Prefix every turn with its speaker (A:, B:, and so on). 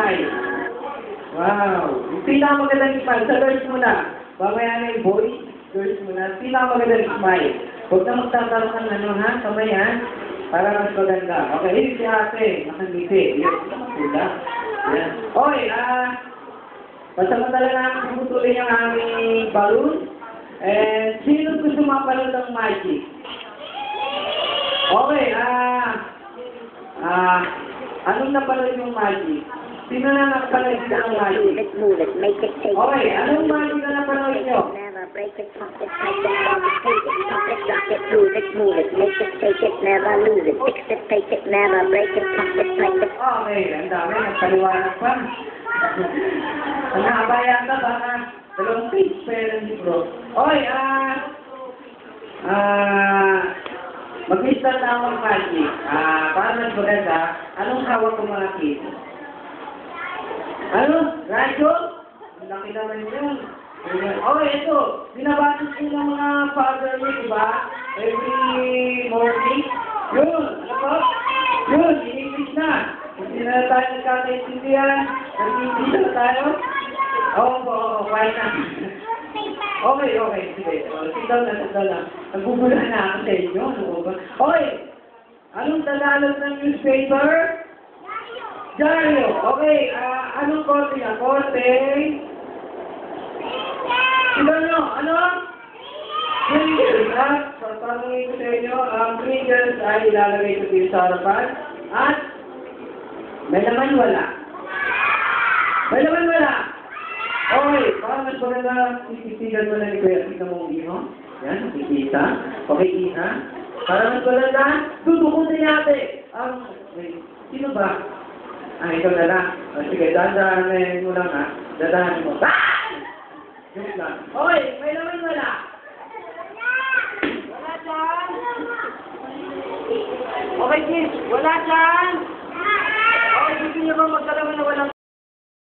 A: smile. Wow. Yung pinakamagandang smile. Sa girls muna. Mamaya na yung boys. Girls muna. Pinakamagandang smile. Huwag na magtatarong ng ano ha. Kamay ha. Para mas maganda. Okay, yun si ate. Nakangiti. Yun. Sila. Yan. Okay, pasamantala namin puputulin ang aming balloon. And sino gusto mapanood ng magic? Okay, anong napanood yung magic? Sino na napanood ng magic?
B: Move it, make it, take it.
A: Okay, anong magic na napanood nyo?
B: Never break it, pump it, take it, pump it, take it, pump it, rock it, move it, make it, take it, never lose it, fix it, take it, never break it, pump it, take it.
A: Okay, ang dami, nagpaliwanag pa. Ang nakabayan ka, baka dalawang page pero hindi bro. Okay, mag-start na ako ng magic. Para mas maganda, anong hawak ko mga kids? Ano? Radyo? Ang laki naman yun. Okay, ito. Binabatos ko ng mga father niyo, diba? Every morning. Yun, ano po? Yun, in-English na. Hindi na tayo nagkakaintindihan. Nag-English na tayo. Oo, kaya na. Okay. Sige. Sit down na. Nagbubula na ako sa inyo. Okay. Anong Tagalog ng newspaper? Diaryo. Okay. Anong korte niya? Korte? Sino nyo? Ano? Pringles. Patanungin ko sa inyo. Ang Pringles ay ilalagay ko dito sa harapan. At may laman wala. Okay, para mas maganda, tititigan mo lang ni Kuya. Kita mo ang iho. Yan, nakikita. Okay, Ina. Para mas maganda, tutukutin natin. Sino ba? Ikaw na lang. Sige, dahan-dahanin mo lang ha. Dadahanin mo. Joke lang. Okay, may laman wala. Wala dyan. Okay, kids. Wala dyan. Okay, gusto niyo ba magkalaman na walang